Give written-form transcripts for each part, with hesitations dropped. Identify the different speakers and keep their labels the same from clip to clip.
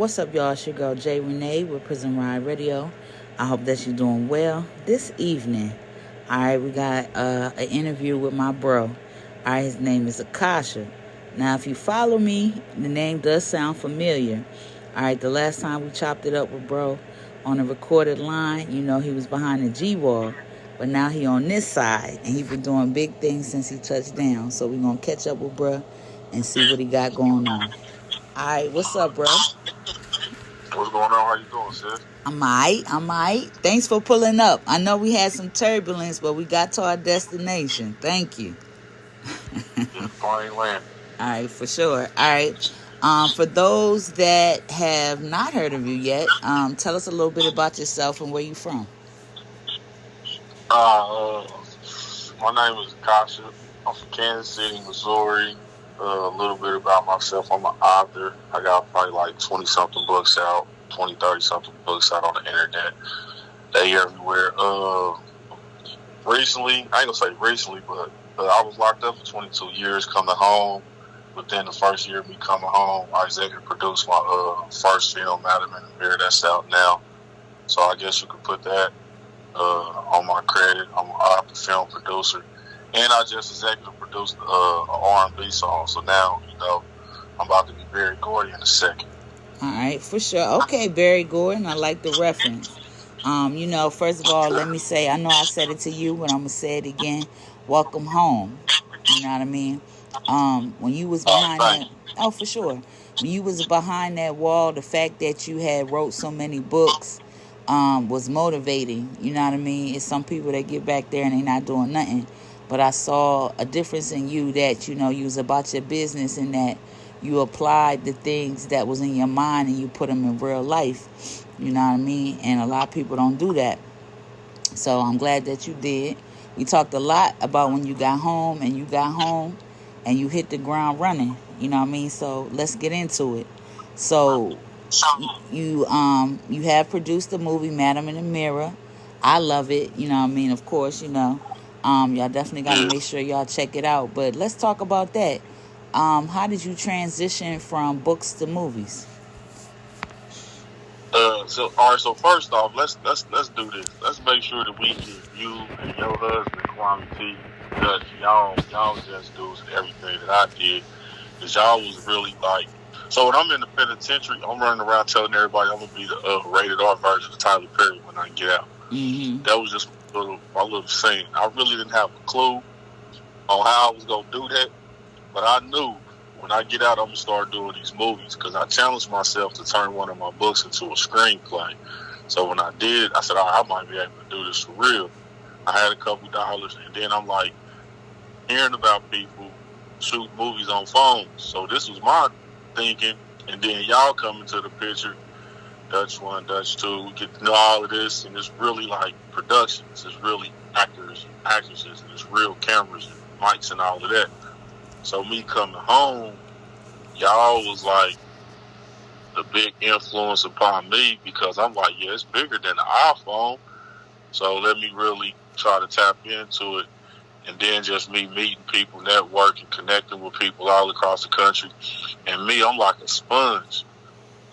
Speaker 1: What's up, y'all? It's your girl, J. Renee with Prison Ride Radio. I hope that you're doing well. This evening, all right, we got an interview with my bro. All right, his name is Akasha. Now, if you follow me, the name does sound familiar. All right, the last time we chopped it up with bro on a recorded line, you know, he was behind the G-wall. But now he on this side, and he been doing big things since he touched down. So we're going to catch up with bro and see what he got going on. All right, what's up, bro?
Speaker 2: What's going on? How you doing, sis?
Speaker 1: I'm all right. Thanks for pulling up. I know we had some turbulence, but we got to our destination. Thank you.
Speaker 2: Plane land.
Speaker 1: All right, for sure. All right. For those that have not heard of you yet, tell us a little bit about yourself and where you from.
Speaker 2: My name is Akasha. I'm from Kansas City, Missouri. A little bit about myself. I'm an author. I got probably like 20-something books out, 20, 30-something books out on the internet. They everywhere. Recently, I ain't gonna say recently, but I was locked up for 22 years, coming home. Within the first year of me coming home, I executive produced my first film, Madam in the Mirror. That's out now. So I guess you could put that on my credit. I'm an author, film producer. And I just executive produced an R&B song. So now, you know, I'm about to be Barry Gordy in a second.
Speaker 1: All right, for sure. Okay, Barry Gordon, I like the reference. You know, first of all, let me say, I know I said it to you, but I'm going to say it again. Welcome home. You know what I mean? When you was behind that, for sure. When you was behind that wall, the fact that you had wrote so many books was motivating. You know what I mean? It's some people that get back there and they not doing nothing. But I saw a difference in you that, you know, you was about your business and that you applied the things that was in your mind and you put them in real life. You know what I mean? And a lot of people don't do that. So I'm glad that you did. We talked a lot about when you got home and you hit the ground running. You know what I mean? So let's get into it. So you have produced the movie Madam in the Mirror. I love it. You know what I mean? Of course, you know. Y'all definitely got to make sure y'all check it out. But let's talk about that. How did you transition from books to movies?
Speaker 2: So first off, let's do this. Let's make sure that we give you and your husband, Kwame Dutch, y'all just do everything that I did. Because y'all was really like, so when I'm in the penitentiary, I'm running around telling everybody I'm going to be the rated R version of Tyler Perry when I get out.
Speaker 1: Mm-hmm.
Speaker 2: That was just my little scene. I really didn't have a clue on how I was going to do that, but I knew when I get out, I'm going to start doing these movies because I challenged myself to turn one of my books into a screenplay. So when I did, I said, all right, I might be able to do this for real. I had a couple dollars, and then I'm like hearing about people shoot movies on phones. So this was my thinking, and then y'all come into the picture. Dutch 1, Dutch 2, we get to know all of this, and it's really like productions. It's really actors and actresses, and it's real cameras and mics and all of that. So me coming home, y'all was like the big influence upon me because I'm like, yeah, it's bigger than the iPhone. So let me really try to tap into it. And then just me meeting people, networking, connecting with people all across the country. And me, I'm like a sponge.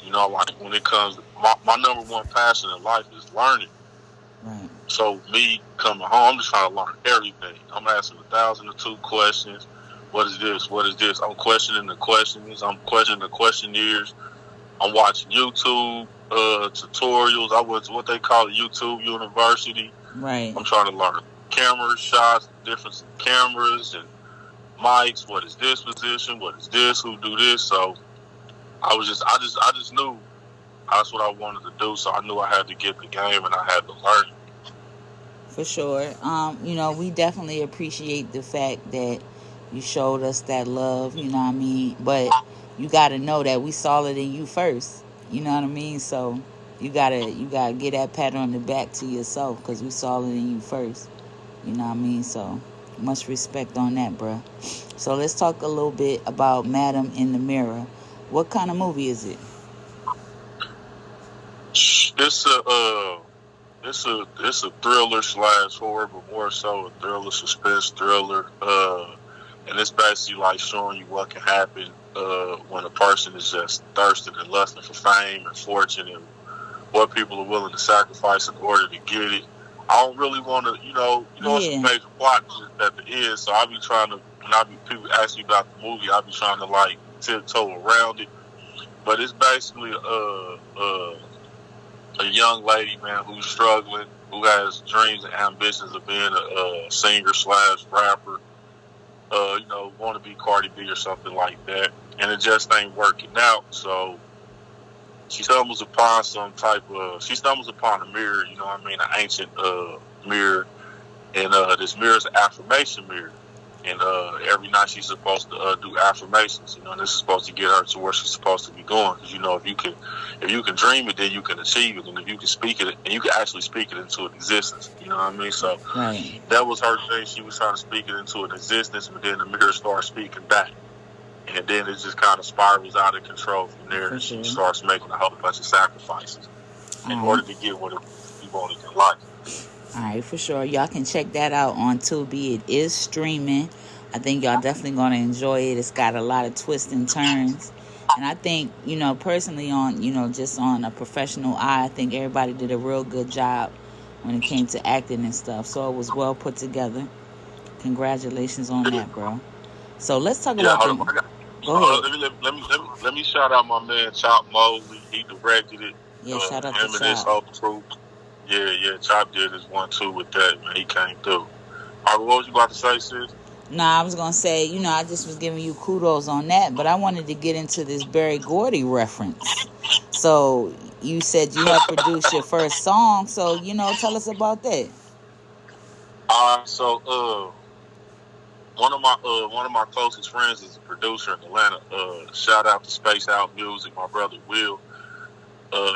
Speaker 2: You know, like when it comes to my number one passion in life is learning.
Speaker 1: Right.
Speaker 2: So me coming home, I'm just trying to learn everything. I'm asking 1,002 questions. What is this? What is this? I'm questioning the questions. I'm questioning the questionnaires. I'm watching YouTube tutorials. I went to what they call YouTube University.
Speaker 1: Right.
Speaker 2: I'm trying to learn camera shots, different cameras and mics. What is this position? What is this? Who do this? So I just knew that's what I wanted to do. So I knew I had to get the game and I had to learn it.
Speaker 1: For sure. You know, we definitely appreciate the fact that you showed us that love, you know what I mean? But you got to know that we saw it in you first, you know what I mean? So you gotta get that pat on the back to yourself because we saw it in you first, you know what I mean? So much respect on that, bruh. So let's talk a little bit about Madam in the Mirror. What kind of movie is it?
Speaker 2: It's a thriller / horror, but more so a thriller, suspense thriller. and it's basically like showing you what can happen when a person is just thirsting and lusting for fame and fortune, and what people are willing to sacrifice in order to get it. I don't really want to, it's a major plot at the end, so I be trying to, people ask me about the movie, I be trying to like tiptoe around it. But it's basically a young lady, man, who's struggling, who has dreams and ambitions of being a singer / rapper, want to be Cardi B or something like that, and it just ain't working out. So she stumbles upon a mirror, an ancient mirror, and this mirror is an affirmation mirror. And every night she's supposed to do affirmations, and this is supposed to get her to where she's supposed to be going. Because if you can dream it, then you can achieve it, and if you can speak it, and you can actually speak it into existence. You know what I mean? So that was her thing. She was trying to speak it into an existence, but then the mirror started speaking back, and then it just kind of spirals out of control from there. And she starts making a whole bunch of sacrifices in order to get what she wanted in life.
Speaker 1: All right, for sure. Y'all can check that out on Tubi. It is streaming. I think y'all definitely going to enjoy it. It's got a lot of twists and turns. And I think, personally on, just on a professional eye, I think everybody did a real good job when it came to acting and stuff. So it was well put together. Congratulations on that, bro. So let's talk about the... Go
Speaker 2: ahead. Let me shout out my man, Chop Mosley. He directed it.
Speaker 1: Yeah, shout out
Speaker 2: him
Speaker 1: to
Speaker 2: and his whole crew. Yeah, Chop did his 1-2 with that, man. He came through. All right, what was you about to say, sis?
Speaker 1: Nah, I was going to say, I just was giving you kudos on that, but I wanted to get into this Berry Gordy reference. So, you said you helped produce your first song, so, tell us about that.
Speaker 2: So, one of my closest friends is a producer in Atlanta. Shout out to Space Out Music, my brother Will.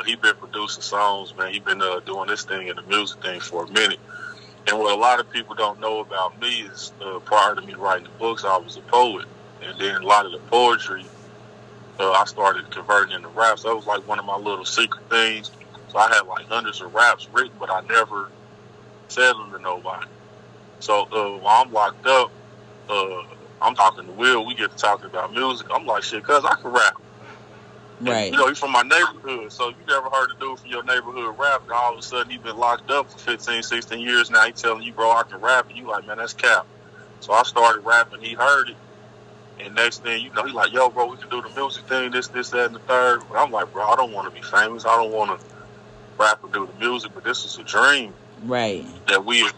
Speaker 2: He been producing songs, man. He been doing this thing and the music thing for a minute. And what a lot of people don't know about me is prior to me writing the books, I was a poet. And then a lot of the poetry, I started converting into raps. That was like one of my little secret things. So I had like hundreds of raps written, but I never said them to nobody. So while I'm locked up, I'm talking to Will. We get to talking about music. I'm like, shit, cuz I can rap.
Speaker 1: Right.
Speaker 2: And, he's from my neighborhood, so you never heard a dude from your neighborhood rap, and all of a sudden he's been locked up for 15, 16 years now. He telling you, bro, I can rap, and you like, man, that's cap. So I started rapping, he heard it, and next thing he like, yo, bro, we can do the music thing, this, that, and the third. But I'm like, bro, I don't want to be famous. I don't want to rap or do the music, but this is a dream.
Speaker 1: Right.
Speaker 2: That we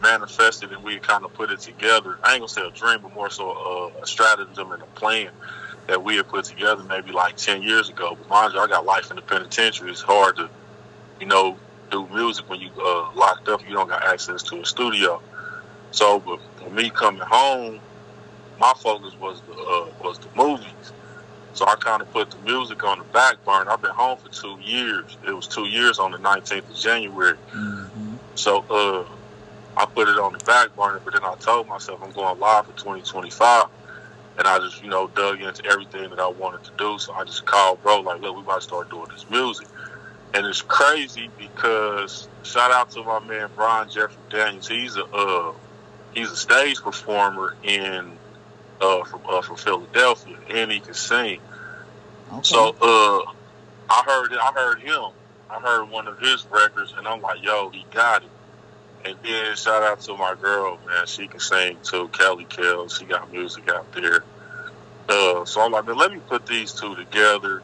Speaker 2: manifested, and we kind of put it together. I ain't going to say a dream, but more so a stratagem and a plan that we had put together maybe like 10 years ago. But mind you, I got life in the penitentiary. It's hard to, do music when you locked up. You don't got access to a studio. So, but for me coming home, my focus was the movies. So I kind of put the music on the back burner. I've been home for 2 years. It was 2 years on the 19th of January.
Speaker 1: Mm-hmm.
Speaker 2: So I put it on the back burner, but then I told myself I'm going live for 2025. And I just, dug into everything that I wanted to do. So I just called bro, like, look, we about to start doing this music. And it's crazy because shout out to my man Brian Jeffrey Daniels. He's a stage performer from Philadelphia, and he can sing.
Speaker 1: Okay.
Speaker 2: So I heard him. I heard one of his records, and I'm like, yo, he got it. And then shout out to my girl, man. She can sing too, Kelly Kells. She got music out there. So I'm like, man, let me put these two together.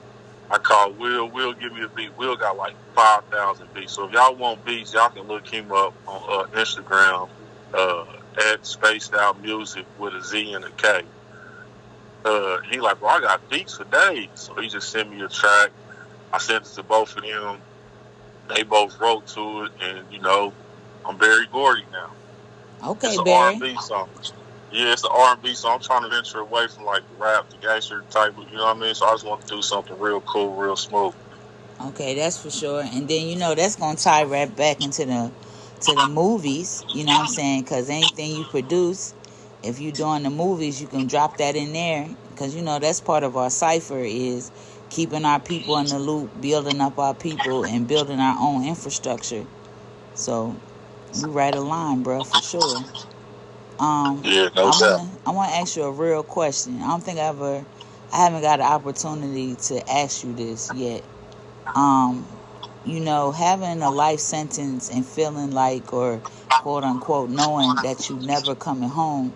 Speaker 2: I called Will. Will give me a beat. Will got like 5,000 beats. So if y'all want beats, y'all can look him up on Instagram at Spaced Out Music with a Z and a K. He like, bro, I got beats for days. So he just sent me a track. I sent it to both of them. They both wrote to it, and I'm Berry Gordy now.
Speaker 1: Okay,
Speaker 2: it's an
Speaker 1: Berry.
Speaker 2: R&B song. Yeah, it's an R&B song. I'm trying to venture away from like the rap, the gangster type, you know what I mean? So I just want to do something real cool, real smooth.
Speaker 1: Okay, that's for sure. And then, that's going to tie right back into the movies, you know what I'm saying? Because anything you produce, if you're doing the movies, you can drop that in there. Because, that's part of our cipher is keeping our people in the loop, building up our people, and building our own infrastructure. So, you right a line, bro, for sure.
Speaker 2: Yeah, no doubt.
Speaker 1: I wanna ask you a real question. I don't think I haven't got an opportunity to ask you this yet. Um, having a life sentence and feeling like, or quote unquote, knowing that you never coming home,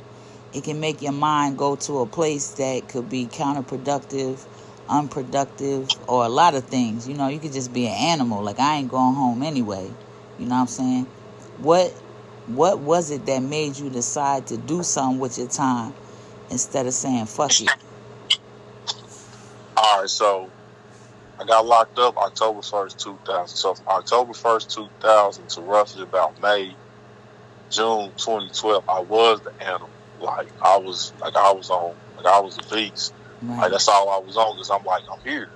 Speaker 1: it can make your mind go to a place that could be counterproductive, unproductive, or a lot of things. You could just be an animal. Like, I ain't going home anyway. You know what I'm saying? What was it that made you decide to do something with your time instead of saying fuck it?
Speaker 2: All right, so I got locked up October 1st, 2000. So from October 1st, 2000 to roughly about June 2012, I was the animal. I was a beast.
Speaker 1: Right.
Speaker 2: Like, that's all I was on, because I'm like, I'm here.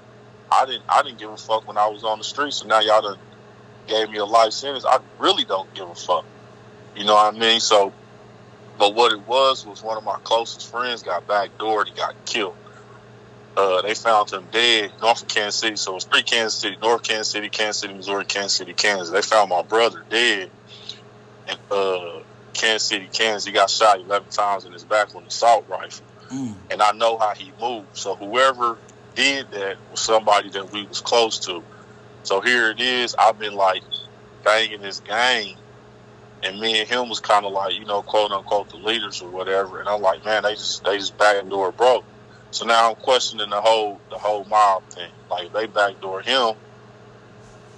Speaker 2: I didn't give a fuck when I was on the street. So now y'all done gave me a life sentence. I really don't give a fuck. You know what I mean? So, but what it was one of my closest friends got backdoored. He got killed. They found him dead north of Kansas City. So it's 3 Kansas City: North Kansas City, Missouri, Kansas City, Kansas. They found my brother dead in Kansas City, Kansas. He got shot 11 times in his back with an assault rifle. And I know how he moved. So whoever did that was somebody that we was close to. So here it is. I've been like banging this game, and me and him was kind of like, quote unquote, the leaders or whatever. And I'm like, man, they just backdoor broke. So now I'm questioning the whole mob thing. Like, they backdoor him,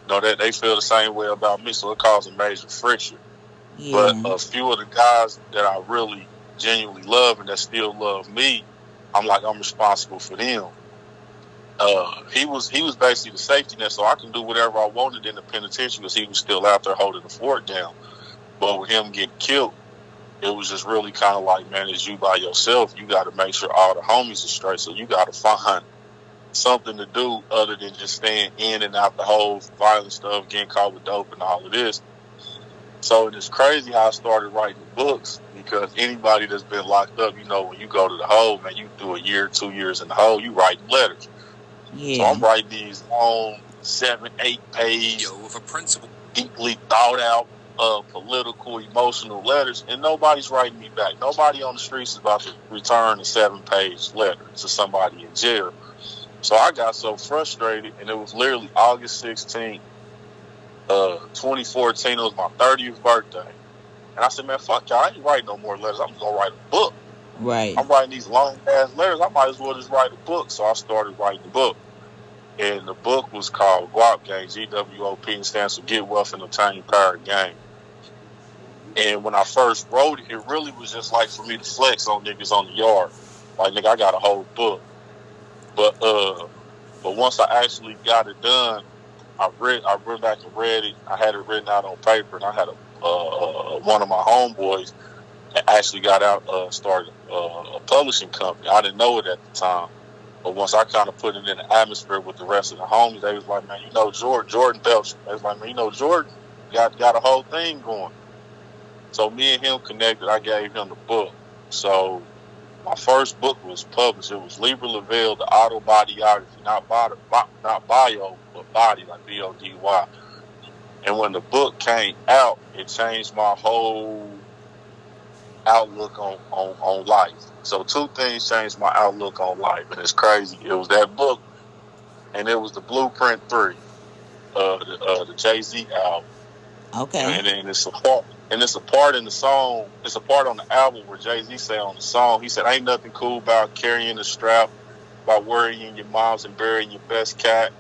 Speaker 2: that they feel the same way about me, so it caused a major friction.
Speaker 1: Yeah.
Speaker 2: But a few of the guys that I really genuinely love and that still love me, I'm like, I'm responsible for them. He was basically the safety net, so I can do whatever I wanted in the penitentiary, because he was still out there holding the fort down. But with him getting killed, it was just really kind of like, man, it's you by yourself. You got to make sure all the homies are straight. So you got to find something to do other than just staying in and out the whole violent stuff, getting caught with dope and all of this. So it's crazy how I started writing books, because anybody that's been locked up, when you go to the hole, man, you do a year, 2 years in the hole, you write letters.
Speaker 1: Yeah.
Speaker 2: So I'm writing these long 7-8 page, deeply thought out, political, emotional letters, and nobody's writing me back. Nobody on the streets is about to return a 7-page letter to somebody in jail. So I got so frustrated, and it was literally August 16th, 2014. It was my 30th birthday. And I said, man, fuck y'all, I ain't writing no more letters. I'm just going to write a book.
Speaker 1: Right.
Speaker 2: I'm writing these long-ass letters. I might as well just write a book. So I started writing the book. And the book was called GWOP Gang, GWOP, and stands for Get Wealth and Obtain Power Gang. And when I first wrote it, it really was just like for me to flex on niggas on the yard. Like, nigga, I got a whole book. But once I actually got it done, I went back and read it. I had it written out on paper, and I had one of my homeboys that actually got out, started a publishing company. I didn't know it at the time. But once I kind of put it in the atmosphere with the rest of the homies, they was like, man, Jordan Belcher. They was like, man, Jordan got a whole thing going. So me and him connected. I gave him the book. So my first book was published. It was Libra Lavelle, the autobiography, not bio, but body, like BODY. And when the book came out, it changed my whole outlook on life. So 2 things changed my outlook on life, and it's crazy. It was that book, and it was the Blueprint 3, the Jay-Z album.
Speaker 1: Okay.
Speaker 2: And then it's a part in the song. It's a part on the album where Jay-Z said on the song, he said, "Ain't nothing cool about carrying the strap, about worrying your moms and burying your best cat.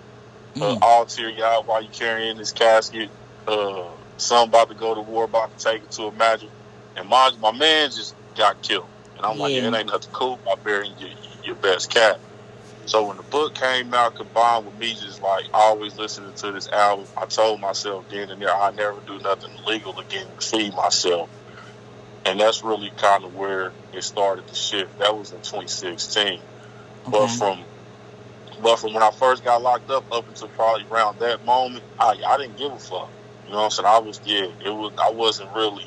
Speaker 2: All teary-eyed while you carrying this casket. Some about to go to war, about to take it to a magic." And my man just got killed. And I'm like, yeah, it ain't nothing cool about burying your best cat. So when the book came out, combined with me just like always listening to this album, I told myself then and there, I never do nothing illegal again to feed myself. And that's really kind of where it started to shift. That was in 2016. Okay. But from when I first got locked up until probably around that moment, I didn't give a fuck. You know what I'm saying? I wasn't really,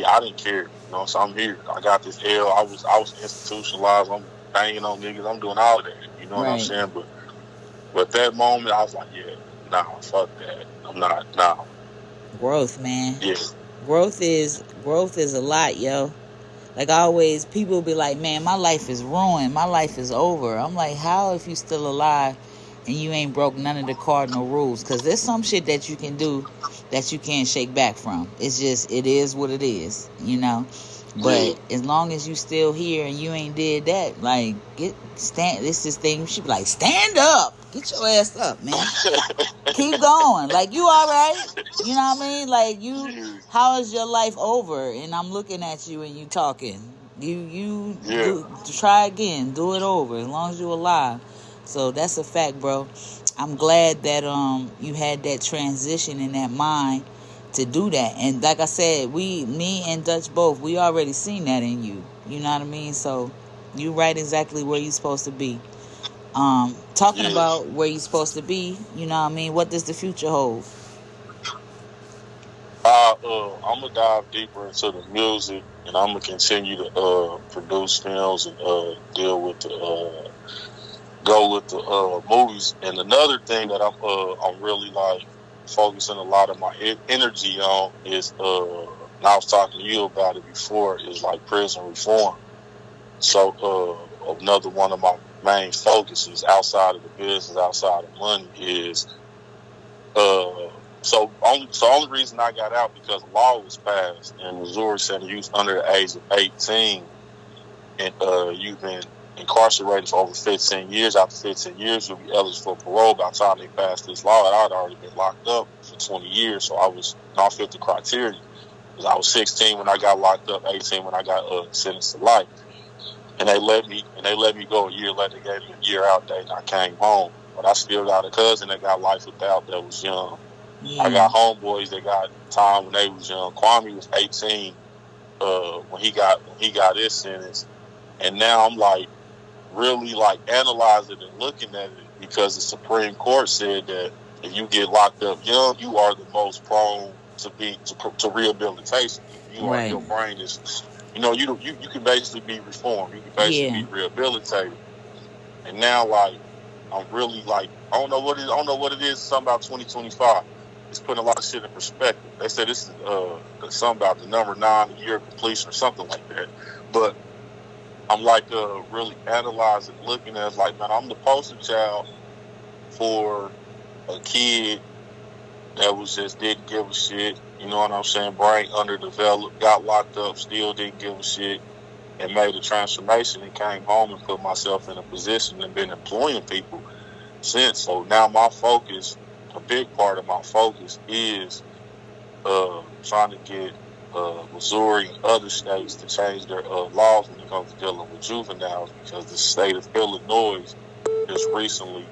Speaker 2: I didn't care. You know, so I'm here. I got this L. I was institutionalized. I'm banging on niggas. I'm doing all of that. You know what I'm saying? But that moment, I was like, yeah, nah, fuck that. I'm not, nah.
Speaker 1: Growth, man.
Speaker 2: Yeah.
Speaker 1: Growth is a lot, yo. Like always, people be like, man, my life is ruined. My life is over. I'm like, how if you still alive and you ain't broke none of the cardinal rules? Because there's some shit that you can do that you can't shake back from. It's just, it is what it is, you know? But as long as you still here and you ain't did that, like, this thing, she be like, stand up. Get your ass up, man. Keep going. Like, you all right? You know what I mean? Like, how is your life over? And I'm looking at you and you talking. Try again. Do it over as long as you're alive. So that's a fact, bro. I'm glad that you had that transition in that mind to do that. And like I said, me and Dutch both, we already seen that in you. You know what I mean? So you right exactly where you're supposed to be. Talking about where you're supposed to be, you know what I mean? What does the future hold?
Speaker 2: I'm gonna dive deeper into the music, and I'm gonna continue to produce films and deal with the go with the movies. And another thing that I'm really like focusing a lot of my energy on is and I was talking to you about it before, is like prison reform. So another one of my main focuses outside of the business, outside of money, is only reason I got out because a law was passed in Missouri saying youth under the age of 18 and you've been incarcerated for over 15 years. After 15 years, you'll be eligible for parole. By the time they passed this law, I'd already been locked up for 20 years, so I fit the criteria. Because I was 16 when I got locked up, 18 when I got sentenced to life. And they let me go a year later. They gave me a year out date, and I came home. But I still got a cousin that got life without that was young. Yeah. I got homeboys that got time when they was young. Kwame was 18 when he got his sentence, and now I'm like really like analyzing and looking at it because the Supreme Court said that if you get locked up young, you are the most prone to rehabilitation. Your brain is, you can basically be reformed. You can basically be rehabilitated. And now, like, I'm really like, I don't know what it is. Something about 2025. It's putting a lot of shit in perspective. They said this is something about the number 9 year of completion or something like that. But I'm like really analyzing, looking at it like, man, I'm the poster child for a kid that was just didn't give a shit. You know what I'm saying? Brain underdeveloped, got locked up, still didn't give a shit, and made a transformation and came home and put myself in a position and been employing people since. So now my focus, a big part of my focus is trying to get Missouri and other states to change their laws when it comes to dealing with juveniles, because the state of Illinois has recently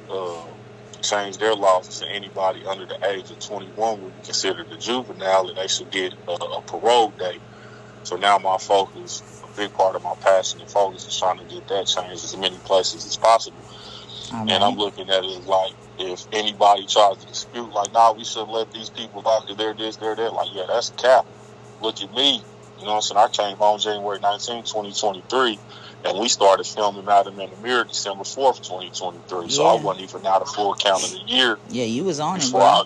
Speaker 2: changed their laws to say anybody under the age of 21 will be considered a juvenile and they should get a parole date. So now my focus, a big part of my passion and focus, is trying to get that changed as many places as possible. Right. And I'm looking at it like, if anybody tries to dispute, like, nah, we shouldn't let these people out because they're this, they're that, like, yeah, that's cap. Look at me. You know what I'm saying? I came home January 19, 2023, and we started filming Madam in the Mirror December 4th, 2023. Yeah. So I wasn't even out a full calendar year.
Speaker 1: Yeah, you was on it, bro.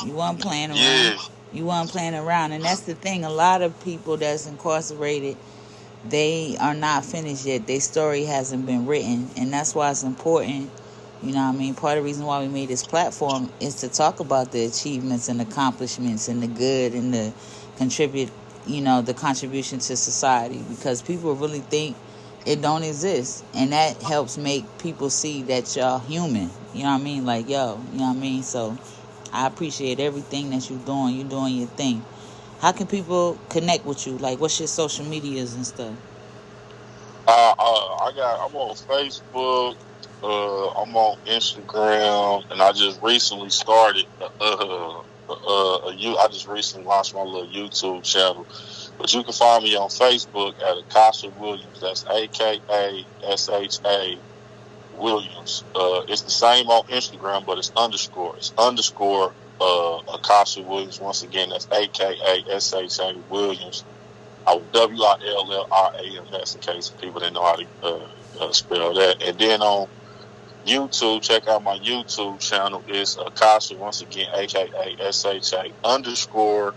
Speaker 1: You wasn't playing around. Yeah. You wasn't playing around. And that's the thing. A lot of people that's incarcerated, they are not finished yet. Their story hasn't been written. And that's why it's important. You know what I mean? Part of the reason why we made this platform is to talk about the achievements and accomplishments and the good and the the contribution to society, because people really think it don't exist, and that helps make people see that y'all human. You know what I mean? Like, yo, you know what I mean? So I appreciate everything that you're doing. You're doing your thing. How can people connect with you? Like, what's your social medias and stuff?
Speaker 2: I'm on Facebook. I'm on Instagram, and I just recently started I just recently launched my little YouTube channel. But you can find me on Facebook at Akasha Williams. That's AKASHA Williams. It's the same on Instagram, but it's underscore. It's underscore Akasha Williams. Once again, that's AKASHA Williams. WILLRAMS, in case people didn't know how to spell that. And then on YouTube, check out my YouTube channel. It's Akasha, once again, AKASHA underscore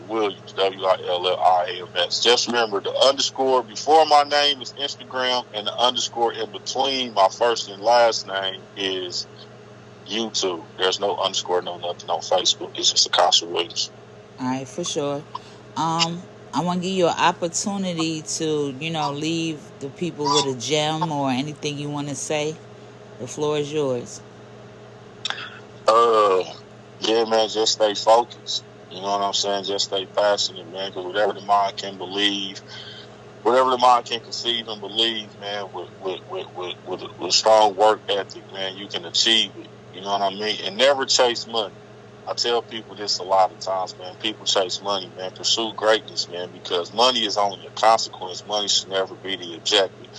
Speaker 2: Williams, Williams. Just remember the underscore before my name is Instagram, and the underscore in between my first and last name is YouTube. There's no underscore, no nothing on Facebook. It's just Akasha Williams.
Speaker 1: All right, for sure. I want to give you an opportunity to, leave the people with a gem or anything you want to say. The floor is yours.
Speaker 2: Yeah, man, just stay focused. You know what I'm saying? Just stay passionate, man, because whatever the mind can believe, whatever the mind can conceive and believe, man, with strong work ethic, man, you can achieve it. You know what I mean? And never chase money. I tell people this a lot of times, man. People chase money, man. Pursue greatness, man, because money is only a consequence. Money should never be the objective.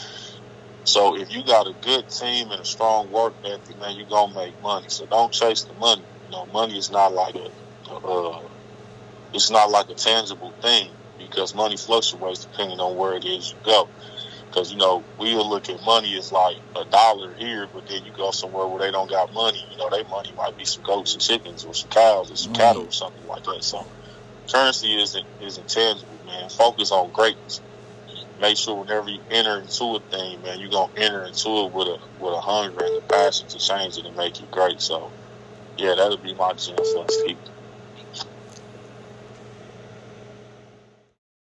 Speaker 2: So if you got a good team and a strong work ethic, man, you're going to make money. So don't chase the money. You know, money is not like it's not like a tangible thing, because money fluctuates depending on where it is you go. Because, we'll look at money as like $1 here, but then you go somewhere where they don't got money. Their money might be some goats and chickens or some cows or some cattle or something like that. So currency isn't tangible, man. Focus on greatness. Make sure whenever you enter into a thing, man, you're going to enter into it with a hunger and a passion to change it and make it great. So, yeah, that'll be my gem for us people.